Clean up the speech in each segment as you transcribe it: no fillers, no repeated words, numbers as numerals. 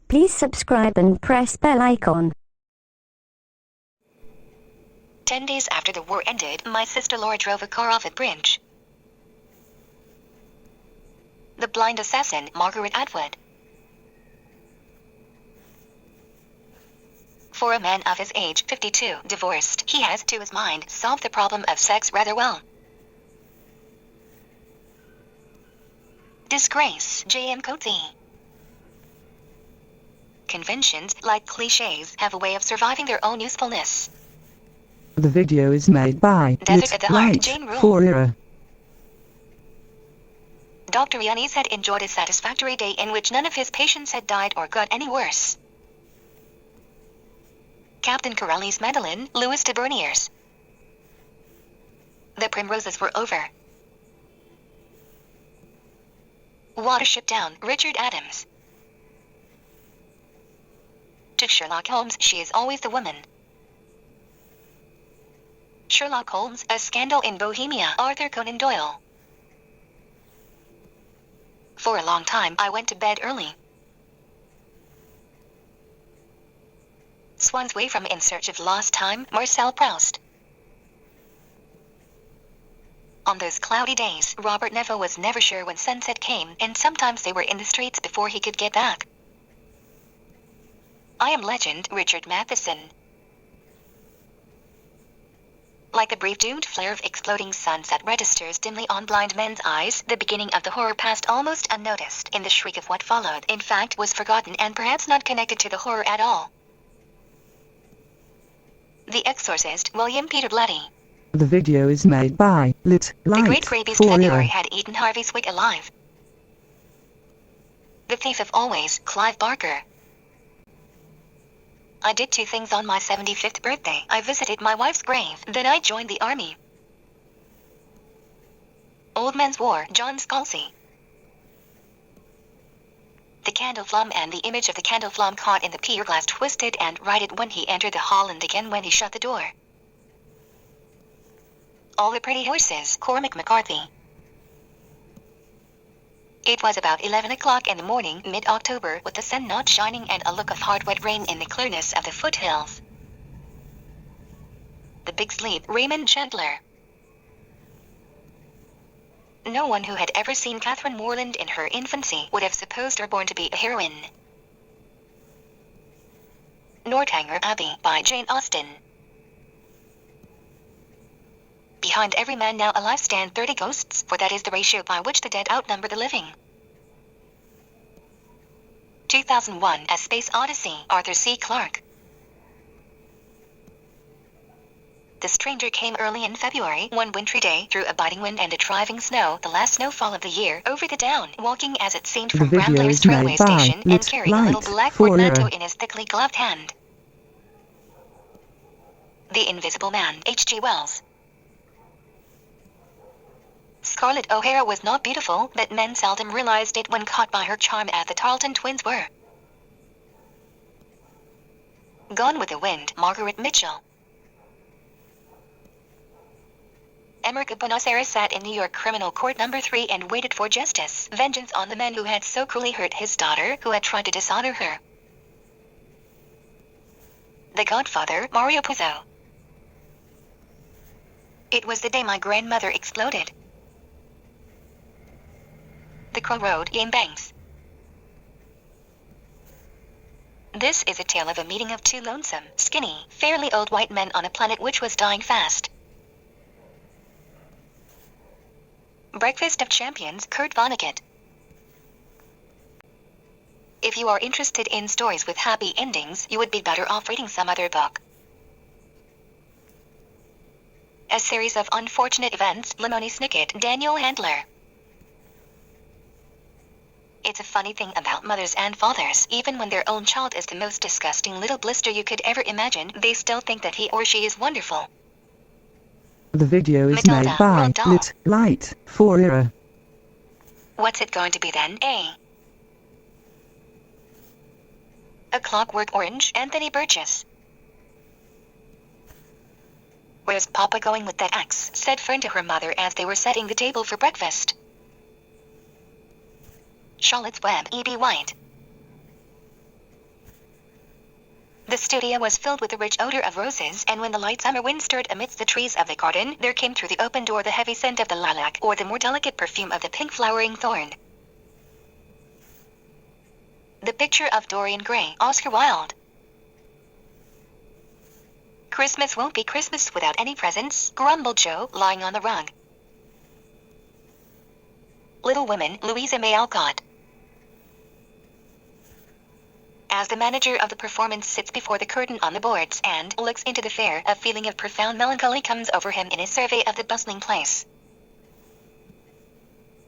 Please subscribe and press bell icon. 10 days after the war ended, my sister Laura drove a car off a bridge. The blind assassin, Margaret Atwood. For a man of his age, 52, divorced, he has, to his mind, solved the problem of sex rather well. Disgrace, J.M. Coetzee. Conventions, like cliches, have a way of surviving their own usefulness. The video is made by Desert at the Heart, Light Jane Rule. for Era. Dr. Yannis had enjoyed a satisfactory day in which none of his patients had died or got any worse. Captain Corelli's Madeline, Louis de Berniers. The primroses were over. Watership Down, Richard Adams. To Sherlock Holmes, she is always the woman. Sherlock Holmes, A Scandal in Bohemia, Arthur Conan Doyle. For a long time, I went to bed early. Swans Way from In Search of Lost Time, Marcel Proust. On those cloudy days, Robert Neville was never sure when sunset came, and sometimes they were in the streets before he could get back. I Am Legend, Richard Matheson. Like a brief doomed flare of exploding suns that registers dimly on blind men's eyes, the beginning of the horror passed almost unnoticed. In the shriek of what followed, in fact, was forgotten and perhaps not connected to the horror at all. The Exorcist, William Peter Blatty. The video is made by The Great Light Grey Beast for February Era. had eaten Harvey Swick alive. The Thief of Always, Clive Barker. I did two things on my 75th birthday. I visited my wife's grave, then I joined the army. Old Man's War, John Scalzi. The candle flame and the image of the candle flame caught in the pier glass twisted and righted when he entered the hall and again when he shut the door. All the Pretty Horses, Cormac McCarthy. It was about 11 o'clock in the morning, mid-October, with the sun not shining and a look of hard wet rain in the clearness of the foothills. The Big Sleep, Raymond Chandler. No one who had ever seen Catherine Morland in her infancy would have supposed her born to be a heroine. Northanger Abbey, by Jane Austen. Behind every man now alive stand 30 ghosts, for that is the ratio by which the dead outnumber the living. 2001, A Space Odyssey, Arthur C. Clarke. The stranger came early in February, one wintry day, through a biting wind and a driving snow, the last snowfall of the year, over the down, walking as it seemed from The video Bramblehurst is made railway by station, and carrying a little Light black for portmanteau Era. in his thickly gloved hand. The Invisible Man, H.G. Wells. Scarlett O'Hara was not beautiful, but men seldom realized it when caught by her charm as the Tarleton twins were. Gone with the Wind, Margaret Mitchell. Emerica Bonacera sat in New York Criminal Court No. 3 and waited for justice, vengeance on the man who had so cruelly hurt his daughter, who had tried to dishonor her. The Godfather, Mario Puzo. It was the day my grandmother exploded. The Crow Road, Yane Banks. This is a tale of a meeting of two lonesome, skinny, fairly old white men on a planet which was dying fast. Breakfast of Champions, Kurt Vonnegut. If you are interested in stories with happy endings, you would be better off reading some other book. A Series of Unfortunate Events, Lemony Snicket, Daniel Handler. It's a funny thing about mothers and fathers, even when their own child is the most disgusting little blister you could ever imagine, they still think that he or she is wonderful. The video is Matilda, made by Roald Dahl. Light for Era. What's it going to be then, eh? A Clockwork Orange, Anthony Burgess. Where's Papa going with that axe? Said Fern to her mother as they were setting the table for breakfast. Charlotte's Web, E.B. White. The studio was filled with the rich odor of roses, and when the light summer wind stirred amidst the trees of the garden, there came through the open door the heavy scent of the lilac, or the more delicate perfume of the pink flowering thorn. The picture of Dorian Gray, Oscar Wilde. Christmas won't be Christmas without any presents, grumbled Joe, lying on the rug. Little Women, Louisa May Alcott. As the manager of the performance sits before the curtain on the boards and looks into the fair, a feeling of profound melancholy comes over him in his survey of the bustling place.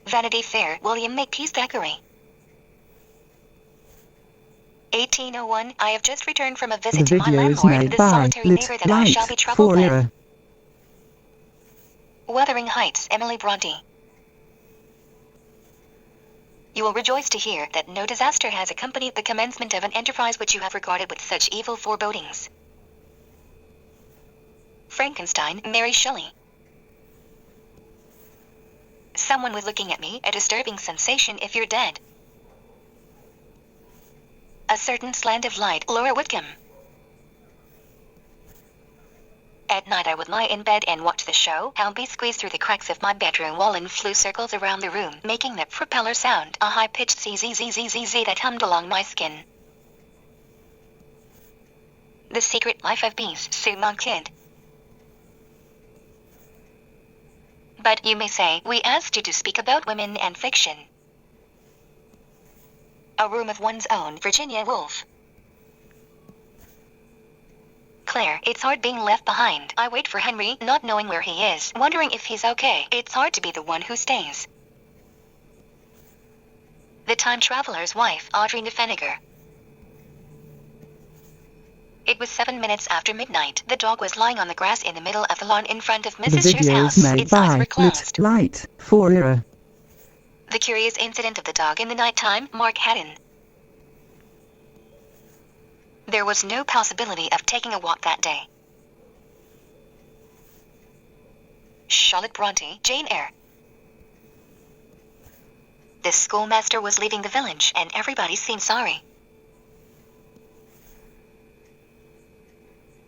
Vanity Fair, William Makepeace Thackeray. 1801, I have just returned from a visit to my landlord, the solitary neighbor that I shall be troubled with. Wuthering Heights, Emily Bronte. You will rejoice to hear that no disaster has accompanied the commencement of an enterprise which you have regarded with such evil forebodings. Frankenstein, Mary Shelley. Someone was looking at me, a disturbing sensation if you're dead. A Certain Slant of Light, Laura Whitcomb. At night I would lie in bed and watch the show. How bees squeezed through the cracks of my bedroom wall and flew circles around the room, making that propeller sound, a high-pitched zzzzzzz that hummed along my skin. The Secret Life of Bees, Sue Monk Kidd. But you may say, we asked you to speak about women and fiction. A Room of One's Own, Virginia Woolf. Claire, it's hard being left behind. I wait for Henry, not knowing where he is, wondering if he's okay. It's hard to be the one who stays. The Time Traveler's Wife, Audrey Niffenegger. It was 7 minutes after midnight. The dog was lying on the grass in the middle of the lawn in front of Mrs. Sher's house. Its eyes were closed. Light, 4 The Curious Incident of the Dog in the Nighttime, Mark Haddon. There was no possibility of taking a walk that day. Charlotte Bronte, Jane Eyre. The schoolmaster was leaving the village, and everybody seemed sorry.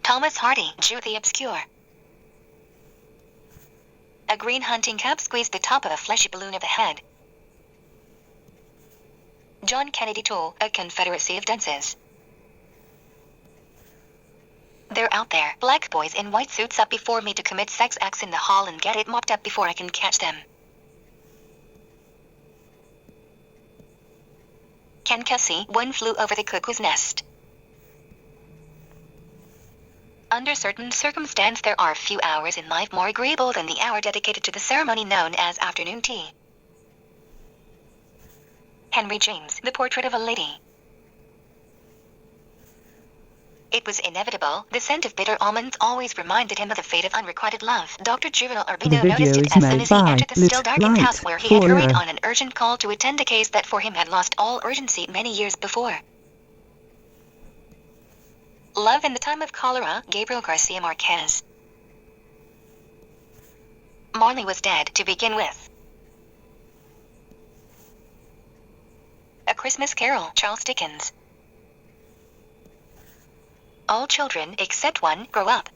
Thomas Hardy, Jude the Obscure. A green hunting cap squeezed the top of a fleshy balloon of the head. John Kennedy Toole, A Confederacy of Dunces. They're out there, black boys in white suits up before me to commit sex acts in the hall and get it mopped up before I can catch them. Ken Kesey, One Flew Over the Cuckoo's Nest. Under certain circumstances there are few hours in life more agreeable than the hour dedicated to the ceremony known as afternoon tea. Henry James, The Portrait of a Lady. It was inevitable. The scent of bitter almonds always reminded him of the fate of unrequited love. Dr. Juvenile Urbino noticed it as soon as he entered the still darkened house where he had hurried on an urgent call to attend a case that for him had lost all urgency many years before. Love in the Time of Cholera, Gabriel Garcia Marquez. Marley was dead to begin with. A Christmas Carol, Charles Dickens. All children, except one, grow up.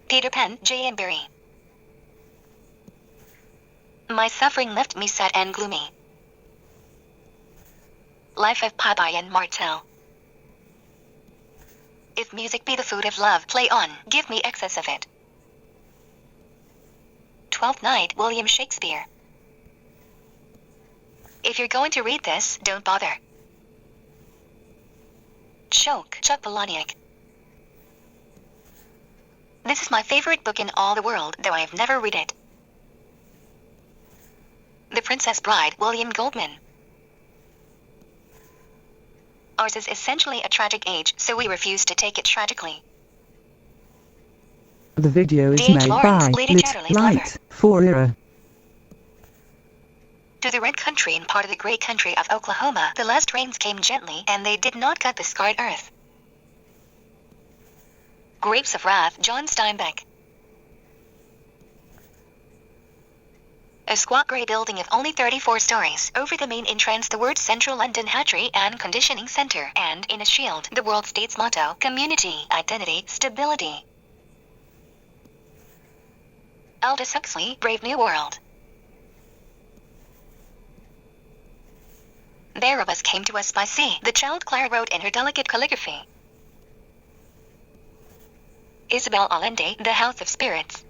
Peter Pan, J. M. Barrie. My suffering left me sad and gloomy. Life of Popeye and Martel. If music be the food of love, play on, give me excess of it. Twelfth Night, William Shakespeare. If you're going to read this, don't bother. Choke, Chuck Palahniuk. This is my favorite book in all the world, though I have never read it. The Princess Bride, William Goldman. Ours is essentially a tragic age, so we refuse to take it tragically. The video is D.H. made Lawrence, by Lady Lit Chatterley's Light 4 To the red country and part of the great country of Oklahoma, the last rains came gently, and they did not cut the scarred earth. Grapes of Wrath, John Steinbeck. A squat grey building of only 34 stories. Over the main entrance the words Central London Hatchery and Conditioning Centre, and in a shield the World State's motto, Community, Identity, Stability. Aldous Huxley, Brave New World. There of us came to us by sea, the child Clara wrote in her delicate calligraphy. Isabel Allende, The House of Spirits.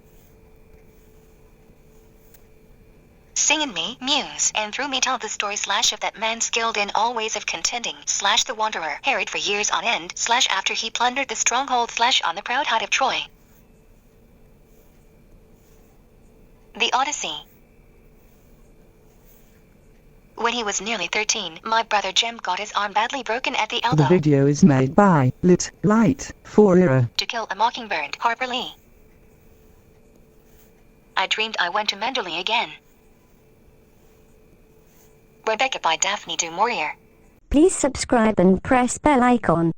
Sing in me, muse, and through me tell the story / of that man skilled in all ways of contending / the wanderer, harried for years on end / after he plundered the stronghold / on the proud height of Troy. The Odyssey. When he was nearly 13, my brother Jem got his arm badly broken at the elbow. The video is made by Lit Light for Era. To Kill a Mockingbird, Harper Lee. I dreamed I went to Manderley again. Rebecca by Daphne du Maurier. Please subscribe and press bell icon.